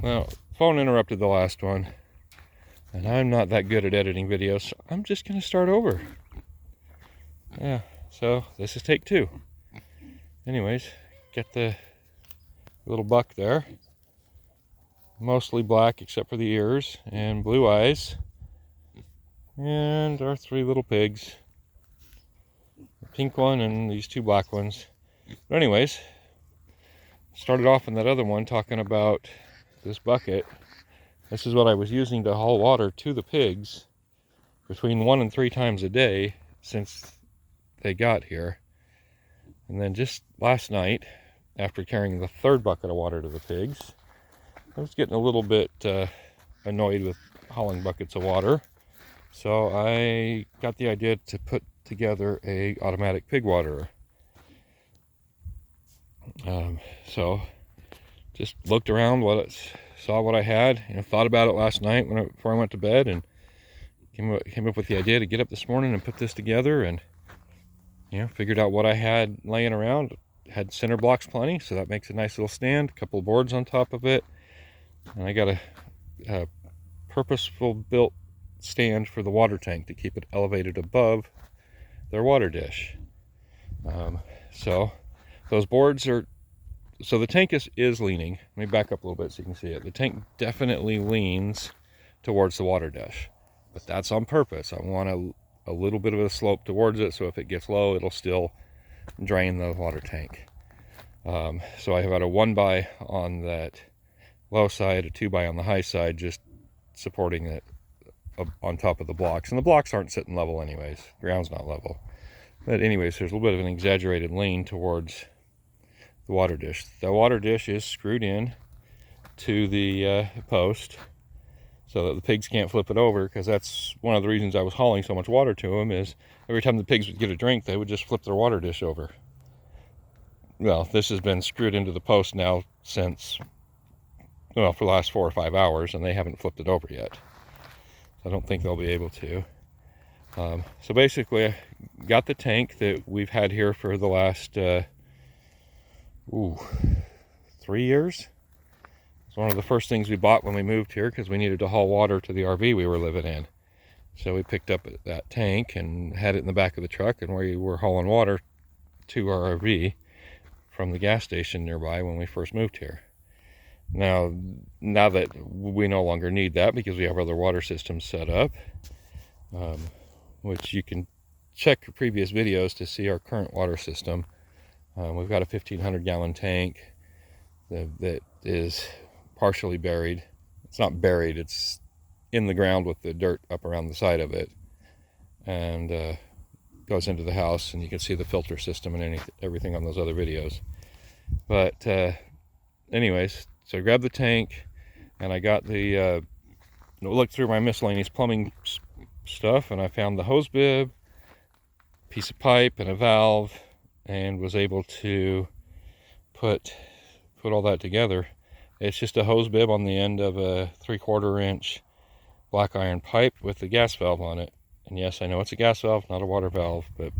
Well, phone interrupted the last one, and I'm not that good at editing videos, so I'm just going to start over. Yeah, so this is take 2. Anyways, get the little buck there. Mostly black except for the ears and blue eyes. And our 3 little pigs. The pink one and these 2 black ones. But anyways, started off in that other one talking about this bucket. This is what I was using to haul water to the pigs between 1 and 3 times a day since they got here. And then just last night, after carrying the 3rd bucket of water to the pigs, I was getting a little bit annoyed with hauling buckets of water. So I got the idea to put together a automatic pig waterer. So just looked around, saw what I had, thought about it last night before I went to bed, and came up with the idea to get up this morning and put this together, and figured out what I had laying around. Had center blocks plenty, so that makes a nice little stand, a couple of boards on top of it, and I got a purposeful built stand for the water tank to keep it elevated above their water dish. So those boards are, so the tank is leaning. Let me back up a little bit so you can see it. The tank definitely leans towards the water dish, but that's on purpose. I want a little bit of a slope towards it, so if it gets low, it'll still drain the water tank. So I have got a 1x on that low side, a 2x on the high side, just supporting it on top of the blocks. And the blocks aren't sitting level anyways. Ground's not level. But anyways, there's a little bit of an exaggerated lean towards the water dish. The water dish is screwed in to the post so that the pigs can't flip it over, because that's one of the reasons I was hauling so much water to them, is every time the pigs would get a drink, they would just flip their water dish over. Well, this has been screwed into the post now since, for the last 4 or 5 hours, and they haven't flipped it over yet. I don't think they'll be able to. So basically, I got the tank that we've had here for the last 3 years. It's one of the first things we bought when we moved here, because we needed to haul water to the RV we were living in. So we picked up that tank and had it in the back of the truck, and we were hauling water to our RV from the gas station nearby when we first moved here. Now that we no longer need that because we have other water systems set up, which you can check your previous videos to see our current water system. We've got a 1,500 gallon tank that is partially buried. It's not buried, it's in the ground with the dirt up around the side of it, and goes into the house, and you can see the filter system and everything on those other videos. But anyways, so I grabbed the tank, and I got looked through my miscellaneous plumbing stuff, and I found the hose bib, piece of pipe, and a valve, and was able to put all that together. It's just a hose bib on the end of a 3/4 inch black iron pipe with the gas valve on it. And yes, I know it's a gas valve, not a water valve, but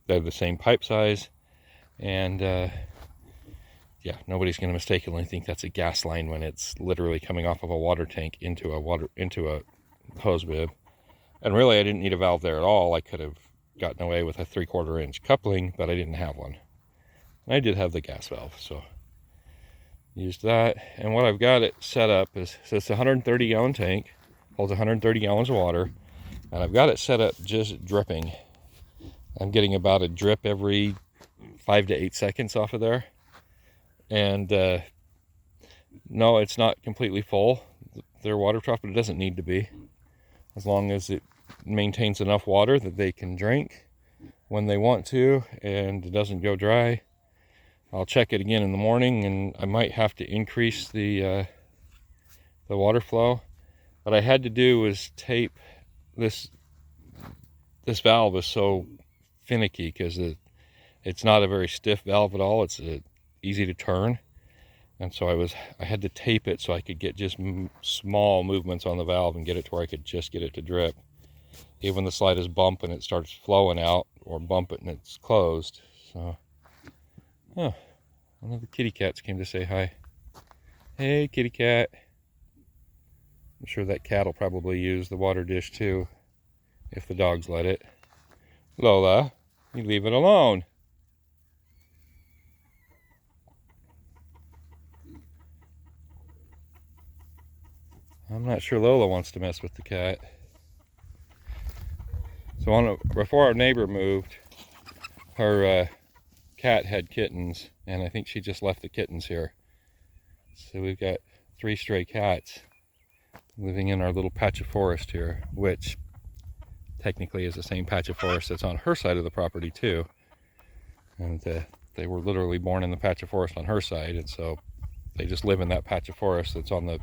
they're the same pipe size. And yeah, nobody's going to mistakenly think that's a gas line when it's literally coming off of a water tank into a hose bib. And really, I didn't need a valve there at all. I could have gotten away with a 3/4 inch coupling, but I didn't have one. And I did have the gas valve, so used that. And what I've got it set up is, so it's a 130 gallon tank, holds 130 gallons of water, and I've got it set up just dripping. I'm getting about a drip every 5 to 8 seconds off of there. And no, it's not completely full, their water trough, but it doesn't need to be, as long as it maintains enough water that they can drink when they want to and it doesn't go dry. I'll check it again in the morning, and I might have to increase the water flow. What I had to do was tape this valve is so finicky because it's not a very stiff valve at all. It's easy to turn, and so I had to tape it so I could get just small movements on the valve and get it to where I could just get it to drip. Even the slightest bump and it starts flowing out, or bump it and it's closed. So, oh, one of the kitty cats came to say hi. Hey, kitty cat. I'm sure that cat will probably use the water dish too, if the dogs let it. Lola, you leave it alone. I'm not sure Lola wants to mess with the cat. So before our neighbor moved, her cat had kittens, and I think she just left the kittens here. So we've got 3 stray cats living in our little patch of forest here, which technically is the same patch of forest that's on her side of the property too. And they were literally born in the patch of forest on her side, and so they just live in that patch of forest that's on the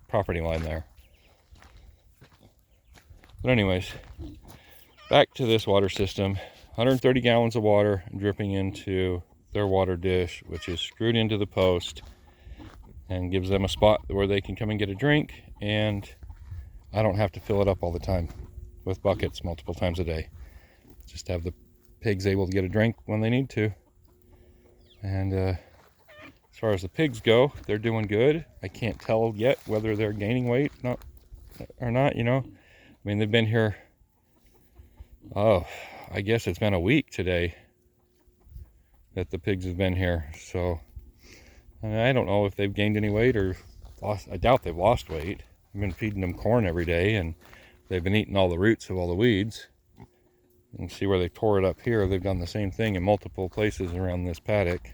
property line there. But anyways, back to this water system. 130 gallons of water dripping into their water dish, which is screwed into the post and gives them a spot where they can come and get a drink, and I don't have to fill it up all the time with buckets multiple times a day. Just have the pigs able to get a drink when they need to. And as far as the pigs go, they're doing good. I can't tell yet whether they're gaining weight or not, you know. I mean, they've been here, oh, I guess it's been a week today that the pigs have been here. So I don't know if they've gained any weight or lost. I doubt they've lost weight. I've been feeding them corn every day, and they've been eating all the roots of all the weeds. You can see where they tore it up here. They've done the same thing in multiple places around this paddock.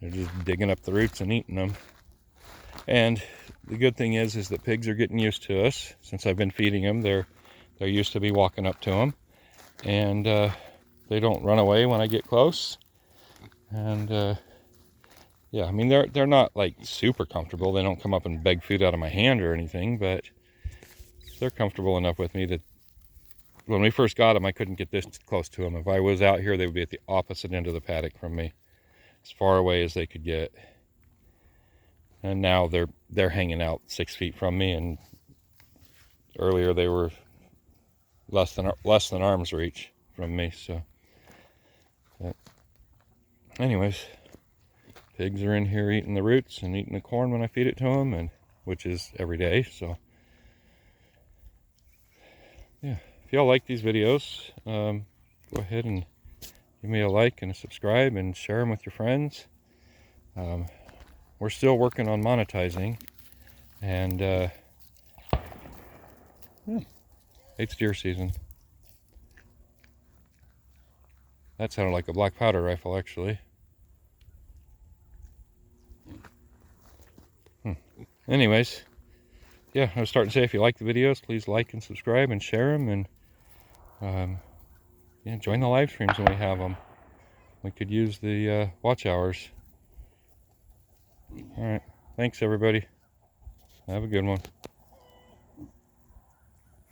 They're just digging up the roots and eating them. And the good thing is that pigs are getting used to us. Since I've been feeding them, they're used to me walking up to them, and they don't run away when I get close. And yeah, I mean, they're not like super comfortable. They don't come up and beg food out of my hand or anything, but they're comfortable enough with me that when we first got them, I couldn't get this close to them. If I was out here, they would be at the opposite end of the paddock from me, as far away as they could get. And now they're hanging out 6 feet from me, and earlier they were less than arm's reach from me. So, but anyways, pigs are in here eating the roots and eating the corn when I feed it to them, and which is every day. So yeah, if y'all like these videos, go ahead and give me a like and a subscribe and share them with your friends. We're still working on monetizing, and yeah, it's deer season. That sounded like a black powder rifle, actually. Anyways, yeah, I was starting to say, if you like the videos, please like and subscribe and share them, and yeah, join the live streams when we have them. We could use the watch hours. All right, thanks everybody. Have a good one.